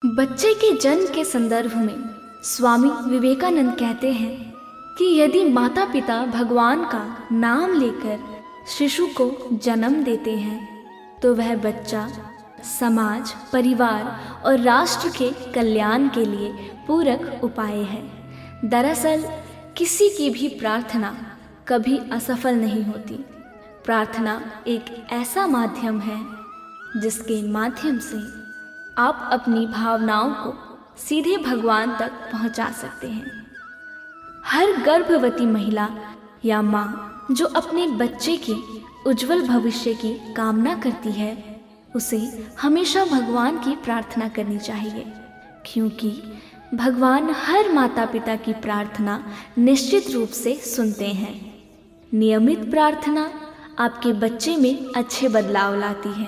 बच्चे के जन्म के संदर्भ में स्वामी विवेकानंद कहते हैं कि यदि माता पिता भगवान का नाम लेकर शिशु को जन्म देते हैं तो वह बच्चा समाज, परिवार और राष्ट्र के कल्याण के लिए पूरक उपाय है। दरअसल किसी की भी प्रार्थना कभी असफल नहीं होती। प्रार्थना एक ऐसा माध्यम है जिसके माध्यम से आप अपनी भावनाओं को सीधे भगवान तक पहुंचा सकते हैं। हर गर्भवती महिला या माँ जो अपने बच्चे के उज्जवल भविष्य की कामना करती है, उसे हमेशा भगवान की प्रार्थना करनी चाहिए, क्योंकि भगवान हर माता पिता की प्रार्थना निश्चित रूप से सुनते हैं। नियमित प्रार्थना आपके बच्चे में अच्छे बदलाव लाती है।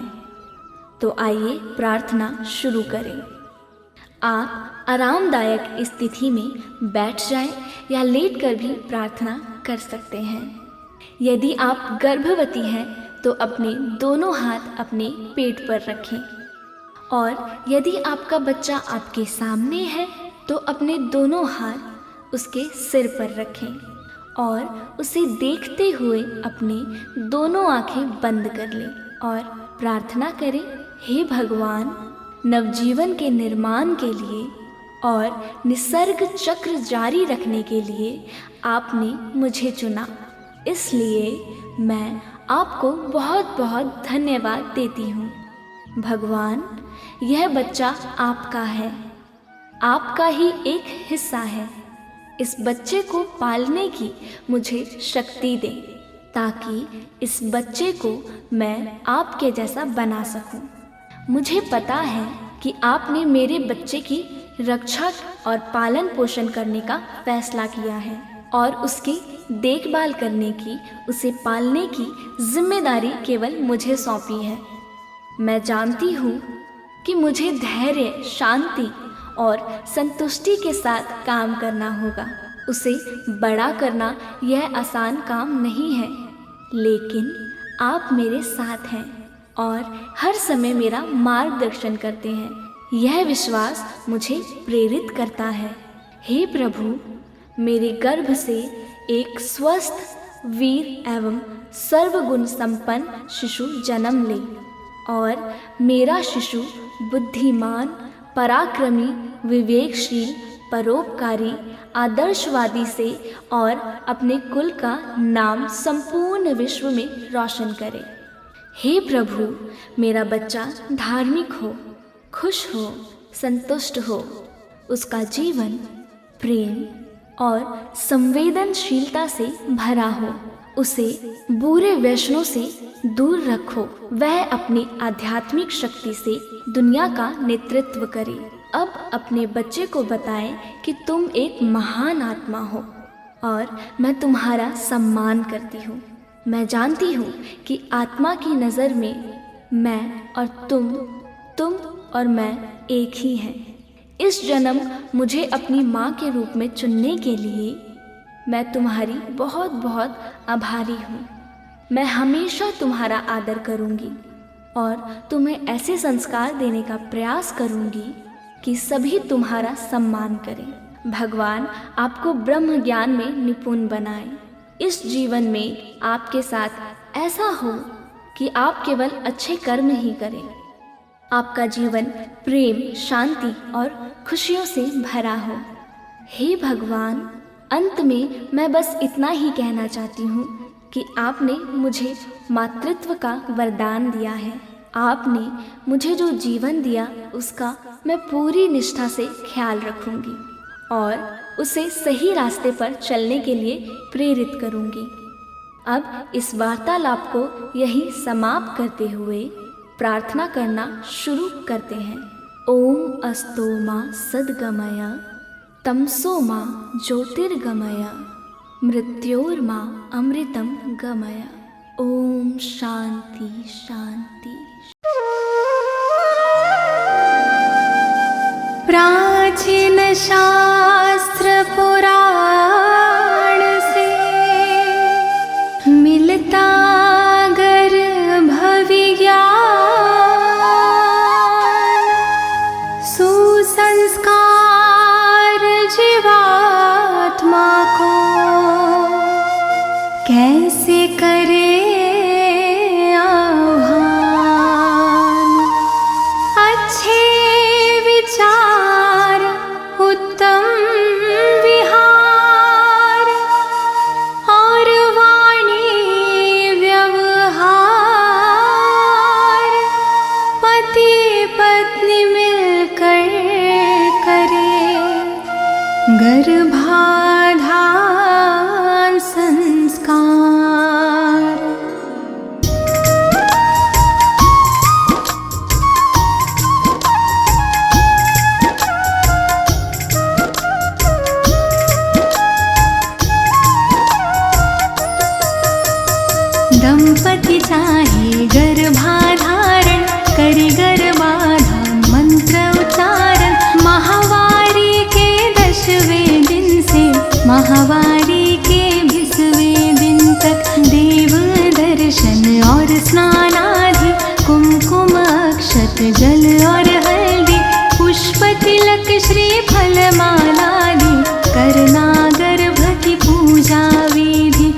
तो आइए प्रार्थना शुरू करें। आप आरामदायक स्थिति में बैठ जाएं या लेटकर भी प्रार्थना कर सकते हैं। यदि आप गर्भवती हैं तो अपने दोनों हाथ अपने पेट पर रखें, और यदि आपका बच्चा आपके सामने है तो अपने दोनों हाथ उसके सिर पर रखें और उसे देखते हुए अपनी दोनों आंखें बंद कर लें और प्रार्थना करें, हे भगवान, नवजीवन के निर्माण के लिए और निसर्ग चक्र जारी रखने के लिए आपने मुझे चुना, इसलिए मैं आपको बहुत बहुत धन्यवाद देती हूँ। भगवान, यह बच्चा आपका है, आपका ही एक हिस्सा है। इस बच्चे को पालने की मुझे शक्ति दें ताकि इस बच्चे को मैं आपके जैसा बना सकूं। मुझे पता है कि आपने मेरे बच्चे की रक्षा और पालन पोषण करने का फैसला किया है और उसकी देखभाल करने की, उसे पालने की जिम्मेदारी केवल मुझे सौंपी है। मैं जानती हूँ कि मुझे धैर्य, शांति और संतुष्टि के साथ काम करना होगा। उसे बड़ा करना यह आसान काम नहीं है, लेकिन आप मेरे साथ हैं और हर समय मेरा मार्गदर्शन करते हैं। यह विश्वास मुझे प्रेरित करता है। हे प्रभु, मेरे गर्भ से एक स्वस्थ, वीर एवं सर्वगुण संपन्न शिशु जन्म ले और मेरा शिशु बुद्धिमान, पराक्रमी, विवेकशील, परोपकारी, आदर्शवादी से और अपने कुल का नाम संपूर्ण विश्व में रोशन करे। हे प्रभु, मेरा बच्चा धार्मिक हो, खुश हो, संतुष्ट हो, उसका जीवन प्रेम और संवेदनशीलता से भरा हो। उसे बुरे व्यसनों से दूर रखो। वह अपनी आध्यात्मिक शक्ति से दुनिया का नेतृत्व करे। अब अपने बच्चे को बताएं कि तुम एक महान आत्मा हो और मैं तुम्हारा सम्मान करती हूँ। मैं जानती हूँ कि आत्मा की नज़र में मैं और तुम और मैं एक ही हैं। इस जन्म मुझे अपनी माँ के रूप में चुनने के लिए मैं तुम्हारी बहुत बहुत आभारी हूँ। मैं हमेशा तुम्हारा आदर करूँगी और तुम्हें ऐसे संस्कार देने का प्रयास करूँगी कि सभी तुम्हारा सम्मान करें। भगवान आपको ब्रह्म ज्ञान में निपुण बनाए। इस जीवन में आपके साथ ऐसा हो कि आप केवल अच्छे कर्म ही करें। आपका जीवन प्रेम, शांति और खुशियों से भरा हो। हे भगवान, अंत में मैं बस इतना ही कहना चाहती हूँ कि आपने मुझे मातृत्व का वरदान दिया है। आपने मुझे जो जीवन दिया उसका मैं पूरी निष्ठा से ख्याल रखूंगी और उसे सही रास्ते पर चलने के लिए प्रेरित करूंगी। अब इस वार्तालाप को यही समाप्त करते हुए प्रार्थना करना शुरू करते हैं। ओम अस्तो मा सद्गमय, तमसो मा ज्योतिर्गमय, मृत्योर्मा अमृतम गमय। ओम शांति शांति। प्राचीन शास्त्र पुराण से मिलता गर्भ विज्ञान, संस्कार जीवात्मा को कैसे करे आह्वान। अच्छे विचार उत्तम विहार और वाणी व्यवहार पति पत्नी मिलकर करे गर्भाधान संस्कार। दंपति चाहे गर्भाधारण करी गर्भाधान मंत्र उच्चारण। माहवारी के 10वें दिन से माहवारी के 20वें दिन तक देव दर्शन और स्नान आदि कुमकुम अक्षत जल और हल्दी पुष्प तिलक श्रीफल मालादि करना गर्भ की पूजा विधि।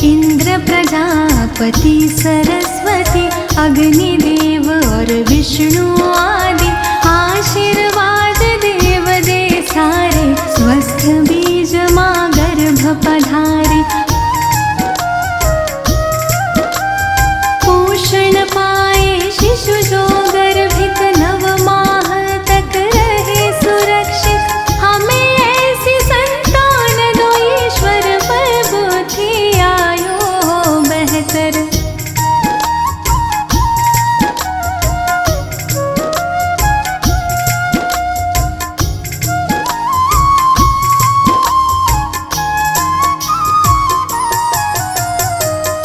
इंद्र प्रजापति सरस्वती अग्निदेव और विष्णु आदि आशीर्वाद देव दे सारे। स्वस्थ बीज माँ गर्भ पधारे पोषण पाए शिशु जो गर्भित 9 माह तक रहे सुरक्षित। हमें ऐसी संतान दो ईश्वर पर बुद्धि आयो बेहतर।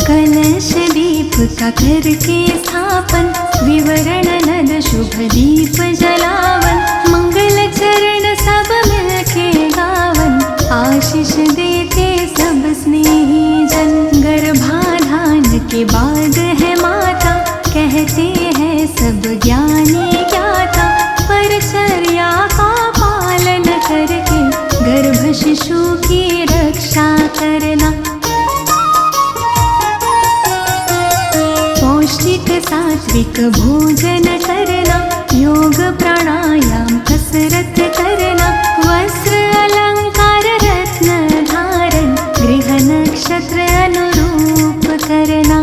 कलश दीप का करके स्थापन विवरण नद शुभ दीप जलावन। मंगल चरण सब मिलके गावन आशीष देते सब स्नेही जन। गर्भाधान के बाद है माता कहते हैं सब ज्ञानी ज्ञाता। परिचर्या का पालन करके गर्भ शिशु की रक्षा करना। पौष्टिक सात्विक भोजन करना योग प्राणायाम कसरत करना। वस्त्र अलंकार रत्न धारण गृह नक्षत्र अनुरूप करना।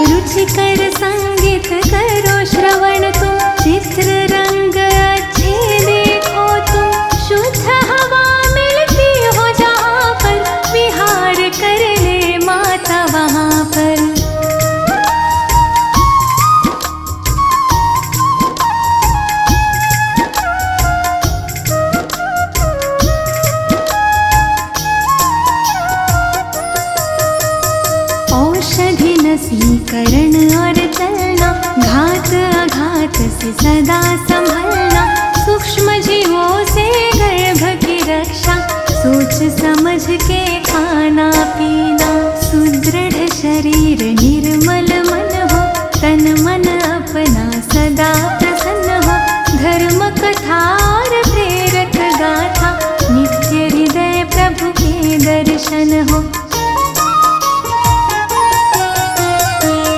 रुचिकर संगीत करो श्रवण तुम चित्र रंग अच्छे देखो तुम। शुद्ध हवा मिलती हो जहाँ पर विहार कर ले माता वहाँ पर। औषधि नसीकरण और चलना घात अघात से सदा संभलना। सूक्ष्म जीवों से गर्भ की रक्षा सोच समझ के खाना पीना। सुदृढ़ शरीर निर्मल मन हो तन मन अपना सदा प्रसन्न हो। धर्म कथा और प्रेरक गाथा नित्य हृदय प्रभु के दर्शन हो।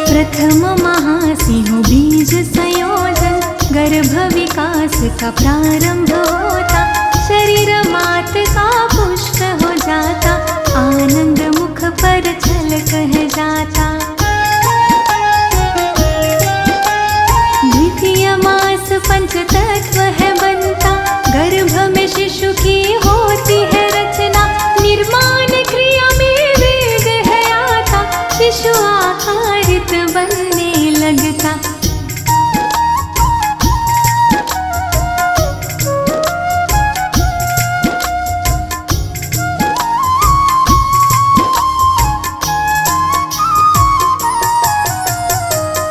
प्रथम महासिंह बीज संयोजन गर्भ विकास का प्रारंभ होता। शरीर मात का पुष्ट हो जाता आनंद मुख पर छल कह जाता। द्वितीय मास पंचतत्व है बनता। गर्भ में शिशु की होती है रचना। निर्माण क्रिया में वेग है आता। शिशु आकारित बनने लगता।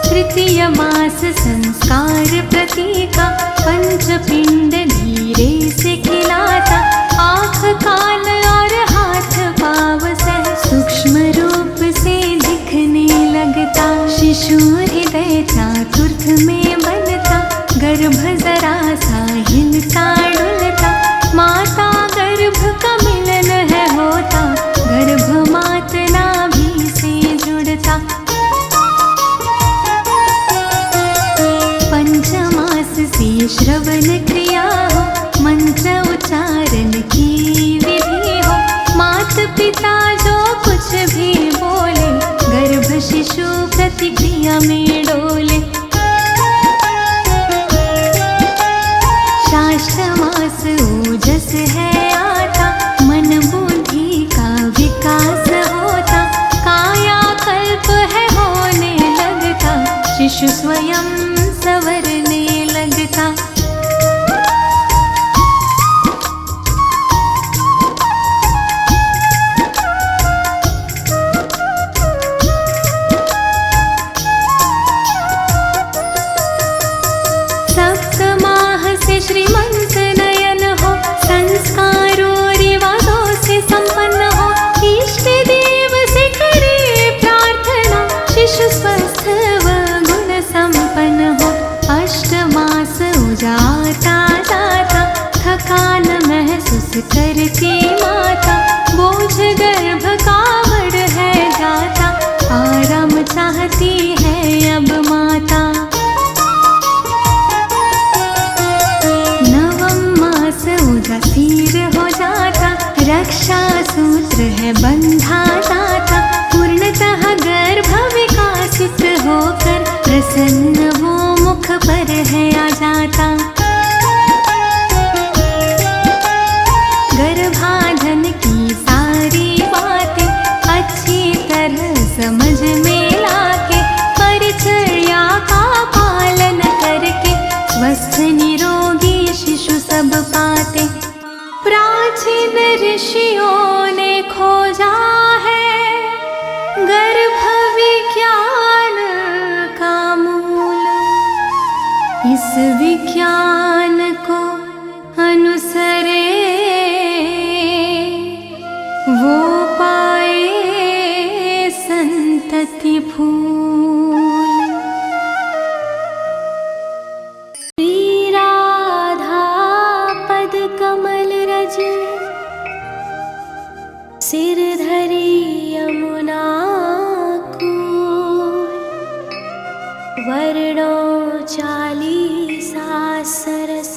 तृतीय मास संस्कार प्रतीका पंचपिंड धीरे से खिलाता। आँख कान और हाथ पाव सह सूक्ष्म रूप से दिखने लगता। श्रवण क्रिया हो, मंत्र उच्चारण की विधि हो। मात पिता जो कुछ भी बोले, गर्भ शिशु प्रतिक्रिया में डोले। शास्त्र मास ओजस है आता, मन बुद्धि का विकास होता। काया कल्प है होने लगता, शिशु स्वयं संवरने लगता। सप्तमाह से श्रीमंत नयन हो, संस्कारों रिवाजों से संपन्न हो। इष्ट देव से करे प्रार्थना, शिशु स्वस्थ व गुण संपन्न हो। अष्टमास उजाता जाता, थकान महसूस करती माता। बोझ गर्भ का बढ़ है जाता, आराम चाहती है अब माता। उदासीर हो जाता, रक्षा सूत्र है बंधा जाता। पूर्णतः गर्भ विकासित होकर, प्रसन्न वो मुख पर है आ जाता। गर्भाधान की सारी बातें अच्छी तरह समझ में लाके, परिचर्या का पालन करके, स्वस्थ निरोगी शिशु सब पाते। प्राचीन ऋषियों ने खोजा है, गर्भ विज्ञान का मूल। इस विज्ञान को अनुसरे, वो पाए संतति फूल। कमल रज सिर धरी यमुना कूल, वर्णों 40 सरस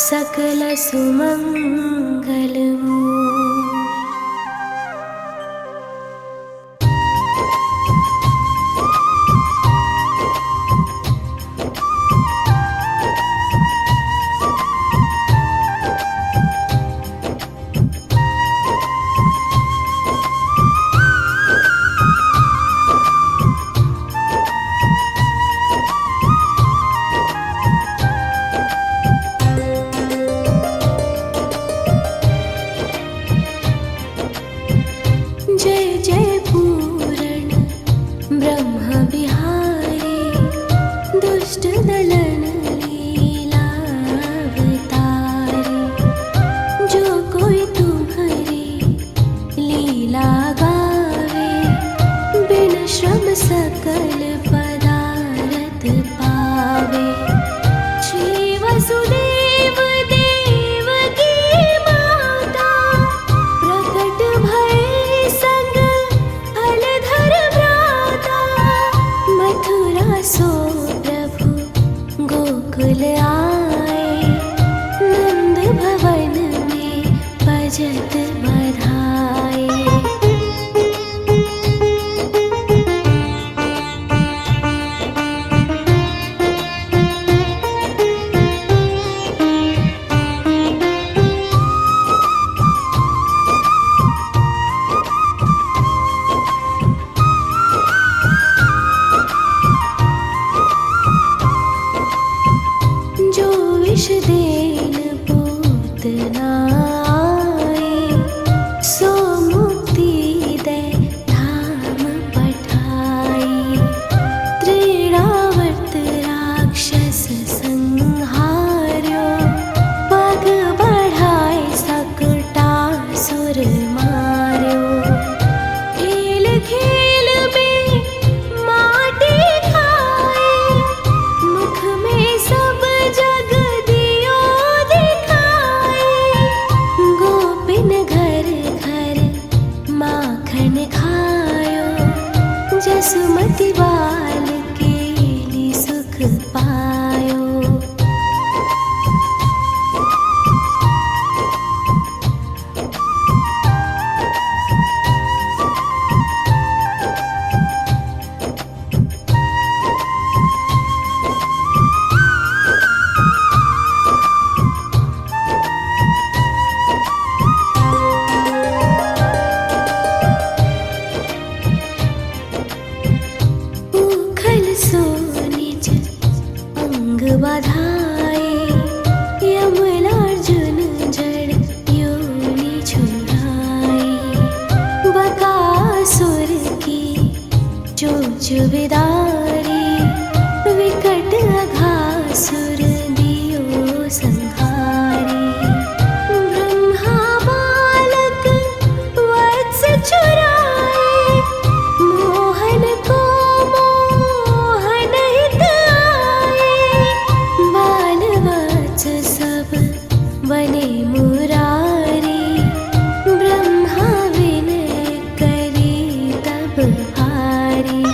सकल सुमंगल मूल। सकल पदारथ पावे। श्री वसुदेव देव की माता प्रकट भय संग फलधर भ्राता। मथुरा सो प्रभु गोकुल आए, नंद भवन में बजत बधाए। विष देन पूतना आए, सो मुक्ति दे धाम पठाई। त्रिरावत राक्षस संहार्यो, पग बढ़ाए सकुटासुर मार्यो। खेल खेल में माटी खाए, मुख में सब जग दियो दिखाए। गोपिन घर घर माखन खायो, जसुमति बाल के लिए सुख पायो। बाधाए, यमलार्जुन जड़ योनि छुड़ाए। बकासुर की चोंच विदारे, विकट अघासुर दियो संहारे। ब्रह्मा बालक वत्स चुराए, मोहन को मोहन हित आए। बाल वत्स सब बने मुरारी, ब्रह्मा विनय करे तब हारी।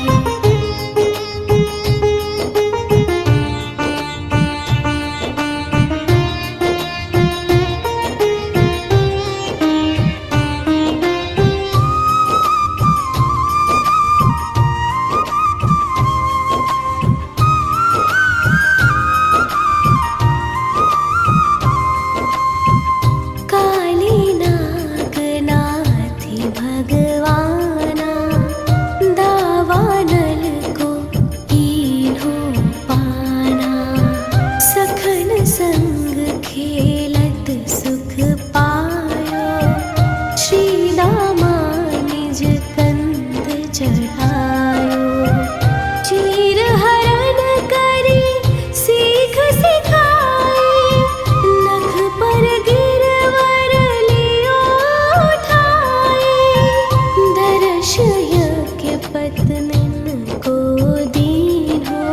काली नाग नाथी भगवाना, दावानल को कीन्हो पाना। सखन संग खेलत सुख पायो, श्री दामा निज कंद चढ़ायो। चीर हरण करी सीख सिखाए, नख पर गिरवर लियो उठाए। दर्श यज्ञ पत्निन को दीन्हो,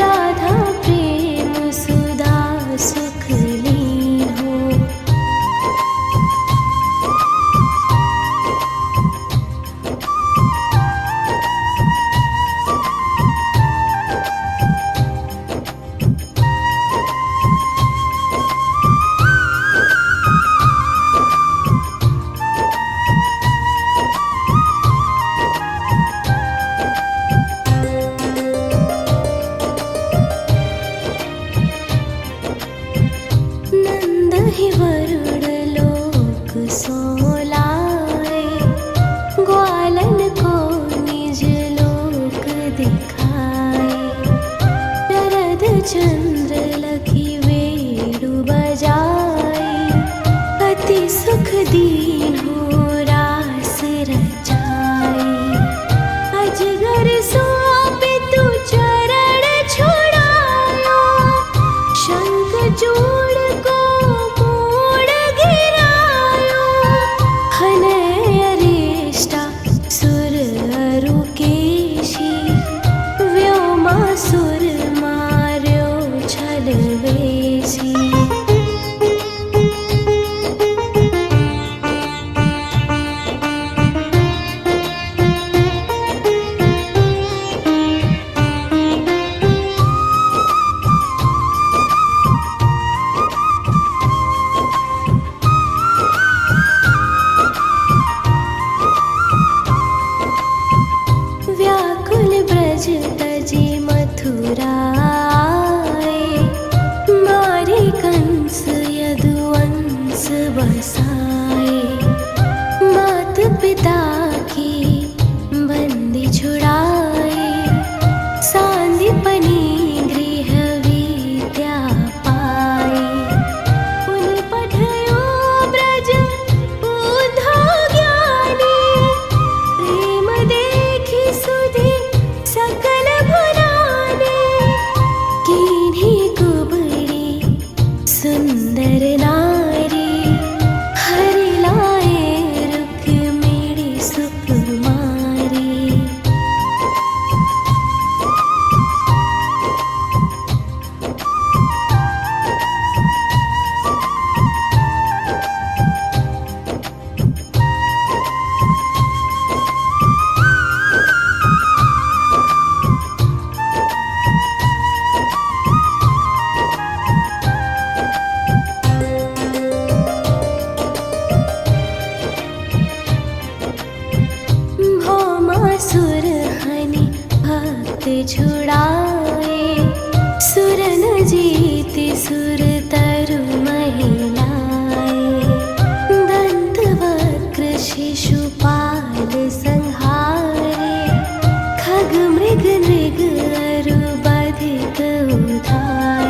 राधा प्रेम सुधा सुख लीन्हो। नंद ही वरुण लोक सोलाए, ग्वालन को निज लोक दिखाए। शरद चंद्र लखी वेणु बजाए, अति सुख दीन्हो रास रचाए। अजगर सोपे तु चरण छुड़ायो, शंख चूड़ को मोड़ गिरायो। हनय अरिष्टा सुर अरुकेशी, व्योमासुर मार्यो छलवेशी। व्याकुल ब्रज तजी मथुरा आए, मारे कंस यदुवंश बसाए। मात पिता की बंदी छुड़ाए, सांदीपनि गृह विद्या पाए। पुनि पठयो ब्रज बुद्धो ज्ञानी, प्रेम देखि सुधि सकल भुलाने। कीन्ही कुबड़ी सुंदर नारी, हरि लाए रुक्मिणी सुकुमारी। भौमासुर हनि भक्त छुड़ाए, सुरन जीति सुर तरु महिलाए। दंत वक्र शिशुपाल संहारे, खग मृग नृग अरु बधित उधारे।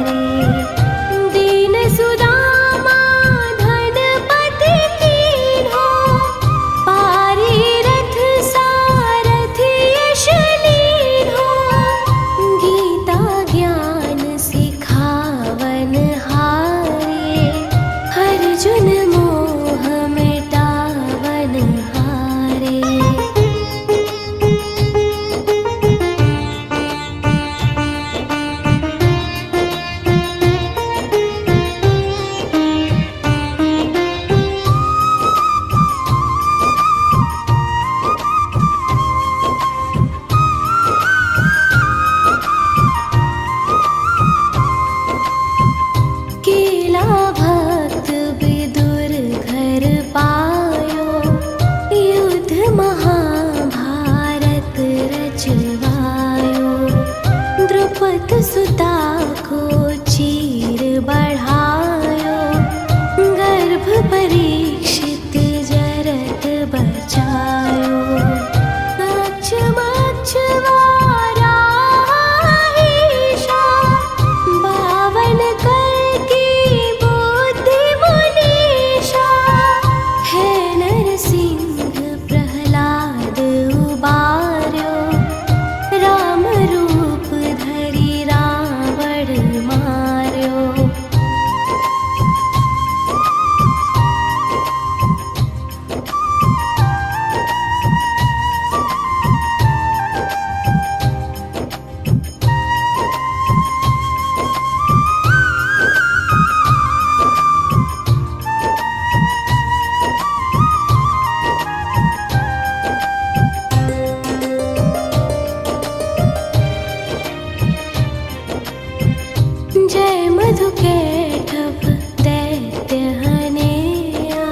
मधु कैटभ दैत्य हनेया,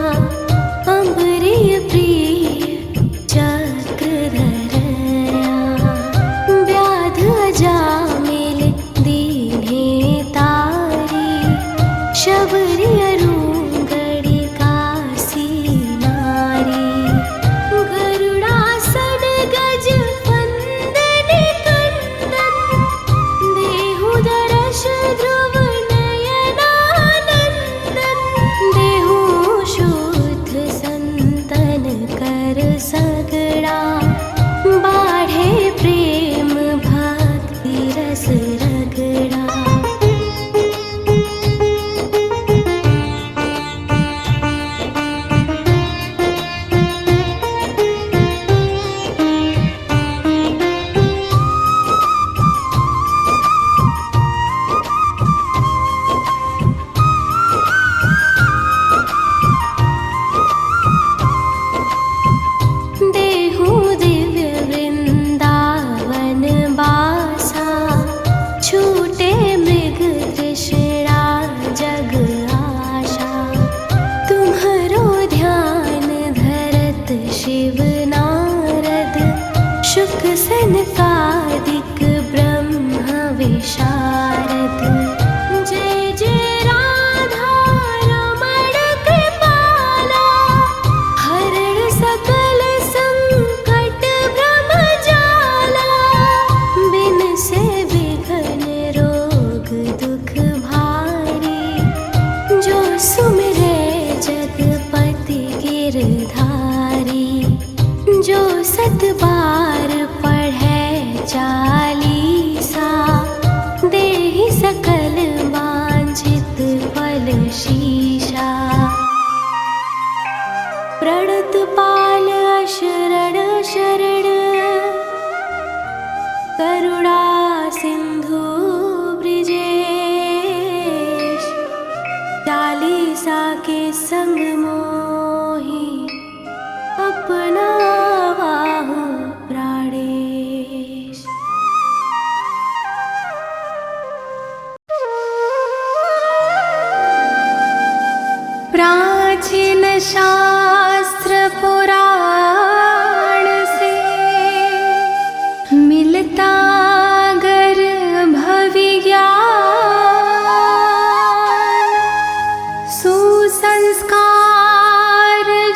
अम्बरीय प्रिय चक्रधरया, व्याध अजामिल दीन्हे तारी, शबरी अरुंगड़ी कासी नारी, गरुड़ासन गज वंदन कंदन, देहु दरश ध्रुव नयनानंदन, देहु शुद्ध संतन कर सगड़ा, बाढ़े प्रेम भक्ति रस रगड़ा। देहु दिव्य वृंदावन बासा, छूटे मृग तृष्णा जग आशा, तुम्हरो ध्यान धरत शिव नारद, शुक सनकादिक ब्रह्म विशारद। जय जय राधा रमण कृपाला, हरण सकल संकट भ्रम जाला, बिन से विघ्न रोग दुख भारी, जो सुमिरे जगपति गिरधारी, जो सत बार पढ़े चालीसा, देहि सकल वांछित फल शीशा। प्रणत पाल अशरण शरण, करुणा सिंधु ब्रिजेश, चालीसा के संग मोहि अपना वाहु प्राणेश। प्राचीन शास्त्र पुराण से मिलता गर्भ विज्ञान, सुसंस्कार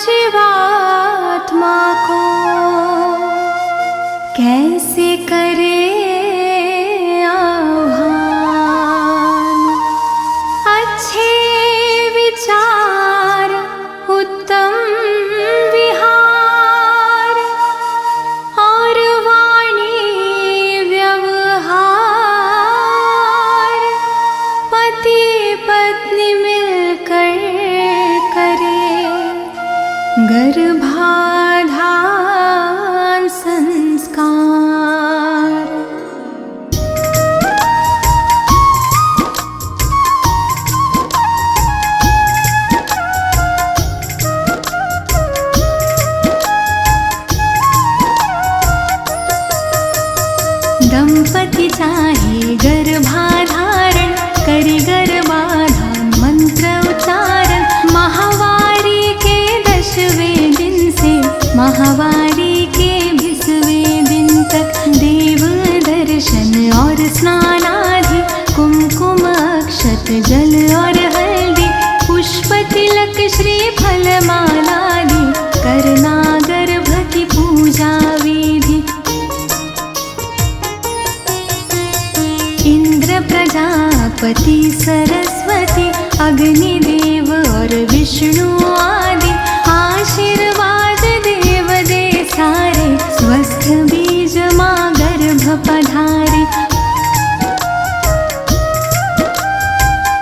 जीवात्मा को कैसे करे आह्वान। अच्छे विचार उत्तम विहार, और वाणी व्यवहार, पति पत्नी मिलकर करे, गर्भाधान संस्कार। दंपति चाहे गर्भाधारण, करी गर्भाधान मंत्र उच्चारण, महावारी के 10वें दिन से महावारी के 20वें दिन तक, देव दर्शन और स्नान आदि, कुमकुम अक्षत जल और हल्दी, पुष्प तिलक श्रीफल मालादि, करना गर्भ की पूजा विधि। इंद्र प्रजापति सरस्वती, अग्निदेव और विष्णु आदि, आशीर्वाद देव दे सारे, स्वस्थ बीज माँ गर्भ पधारे।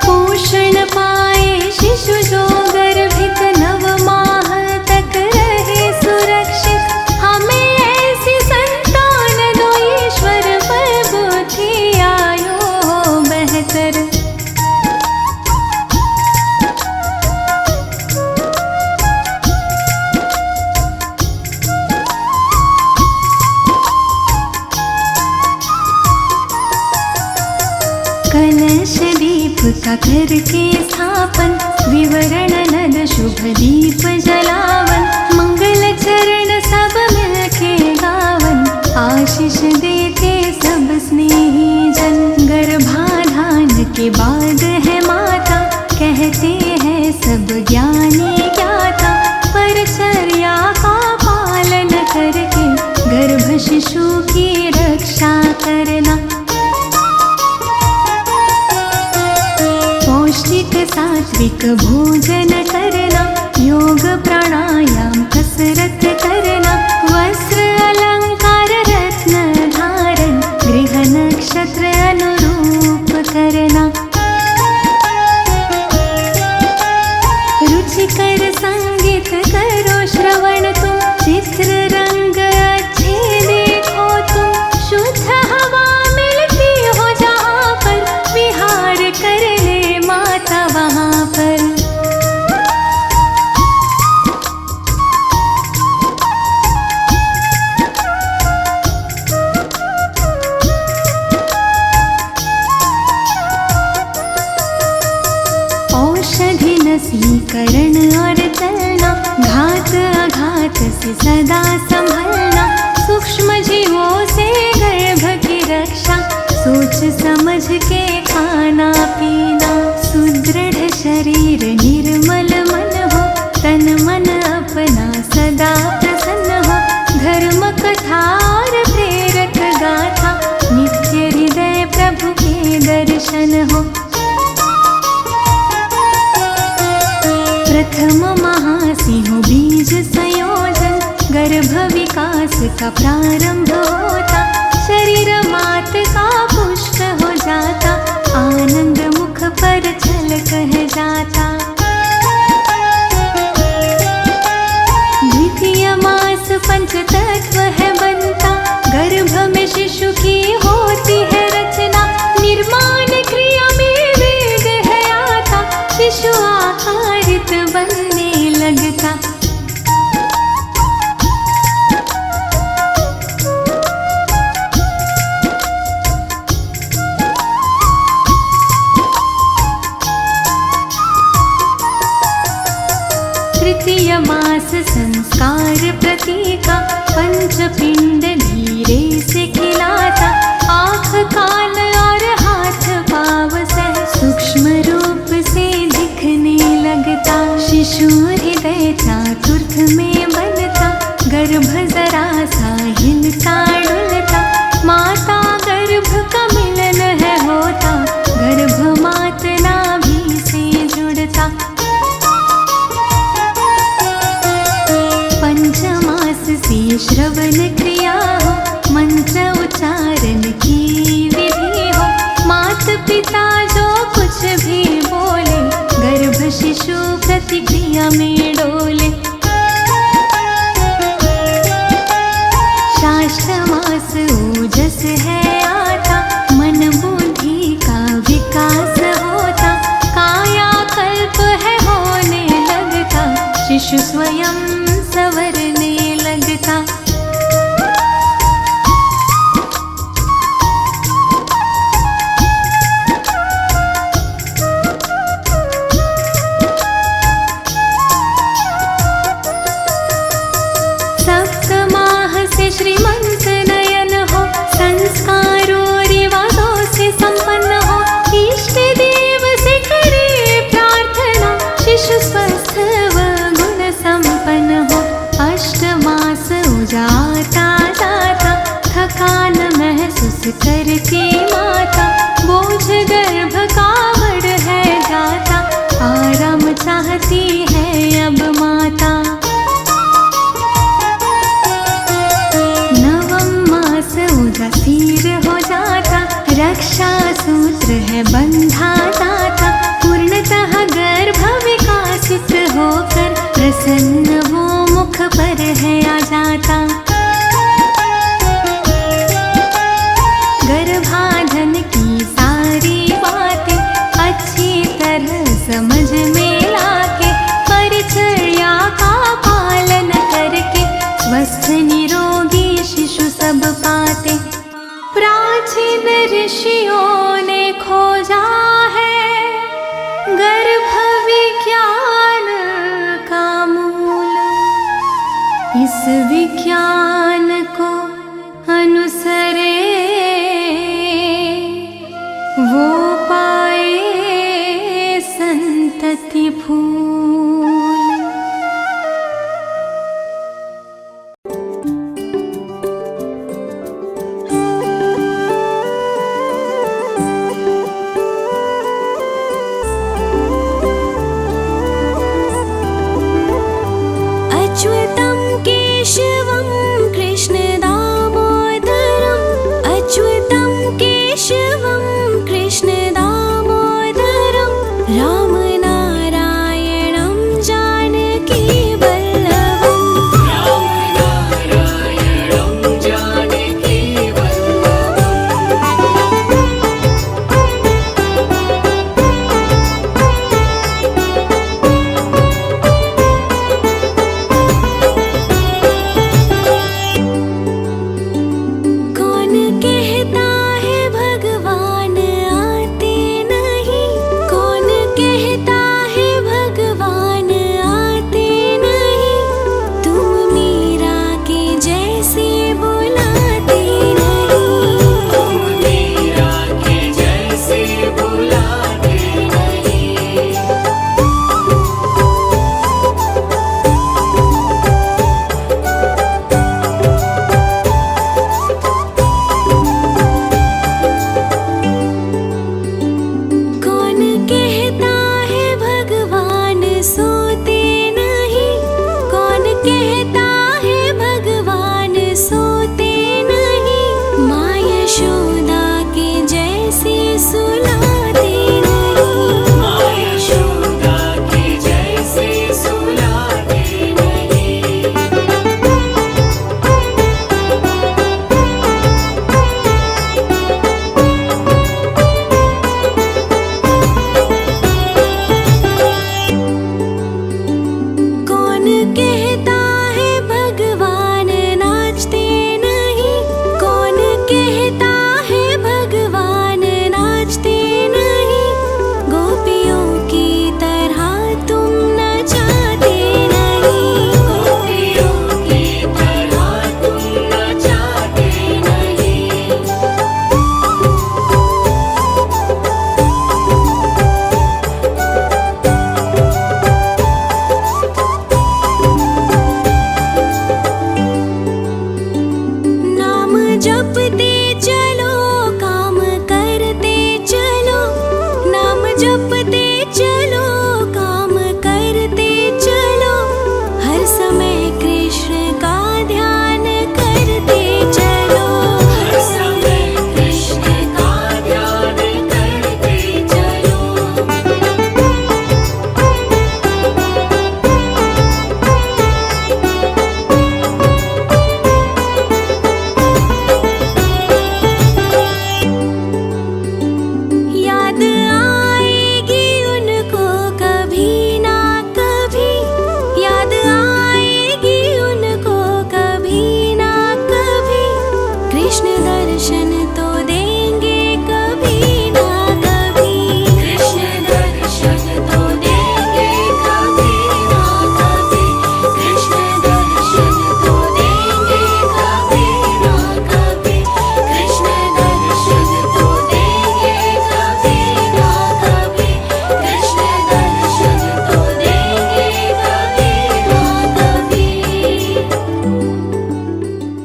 पोषण पाए शिशु जो गर्भित, 9 माह तक रहे सुरक्षित, हमें ऐसी संतान दो ईश्वर, पर बुद्धि आयु हो बेहतर। कलश दीप दीप का करके स्थापन, विवरण नद शुभ दीप जलावन, मंगल चरण सब मिलके गावन, आशीष देते सब स्नेही जन। गर्भाधान के बाद है माता, कहते हैं सब ज्ञानी ज्ञाता, परचर्या का पालन करके गर्भ शिशु की रक्षा करना। पौष्टिक सात्विक भोजन करना, योग प्राणायाम कसरत करना, वस्त्र अलंकार रत्न धारण, गृह नक्षत्र अनुरूप करना। रुचिकर संगीत करो श्रवण तुम, चित्र रंग अच्छे देखो तुम, शुद्ध हवा मिलती हो जहाँ पर, विहार कर ले माता वहाँ पर। औषधि नसीकरण और चलना, घात आघात से सदा संभलना, सूक्ष्म जीवों से गर्भ की रक्षा, सोच समझ के खाना पीना। सुदृढ़ शरीर निर्मल मन हो, तन मन अपना सदा प्रसन्न हो, धर्म कथा और प्रेरक गाथा, नित्य हृदय प्रभु के दर्शन हो। प्रथम महासिंह बीज संयोजन, गर्भ विकास का प्रारंभ होता, शरीर मात का पुष्ट हो जाता, आनंद मुख पर छलक है जाता। द्वितीय मास पंच तत्व है बनता, गर्भ में शिशु की होती है रचना, निर्माण क्रिया में वेग है आता, शिशु आकारित बनने लगता। तृतीय मास संस्कार प्रतीका, पंचपिंड धीरे से खिलाता, आँख कान और हाथ पाँव से सूक्ष्म रूप से दिखने लगता, शिशु हृदय चतुर्थ में बनता, गर्भ जरा सा हिलता डुलता, माता गर्भ का मिलन है होता, गर्भ मात नाभि से जुड़ता। पंचमास से श्रवण क्रिया हो, मंत्र उच्चारण की विधि हो, मात पिता जो कुछ भी बोले, गर्भ शिशु प्रतिक्रिया में डोले। शाष्टमास ओजस है आता, मन बुद्धि का विकास होता, कायाकल्प है होने लगता, शिशु स्वयं संवरने लगता। सप्तमाह से श्रीमंत नयन हो, संस्कारों रिवाजों से संपन्न हो, इष्ट देव से करे प्रार्थना, शिशु स्वस्थ व गुण संपन्न हो। अष्टमास उजाता जाता, थकान महसूस करके माता, बोझ गर्भ का बढ़ है जाता, आराम चाहती है अब माता। नवम मास उदासीर हो जाता, रक्षा सूत्र है बंधा जाता, पूर्णतः गर्भ विकासित होकर प्रसन्न वो मुख पर है आ जाता। गर्भाधान की सारी बातें अच्छी तरह समझ में लाके, परिचर्या का पालन करके, स्वस्थ निरोगी शिशु सब पाते। प्राचीन ऋषियों ने खोजा है विज्ञान को अनुसरे वो पाए संतति फूल। अच्युतं केशवं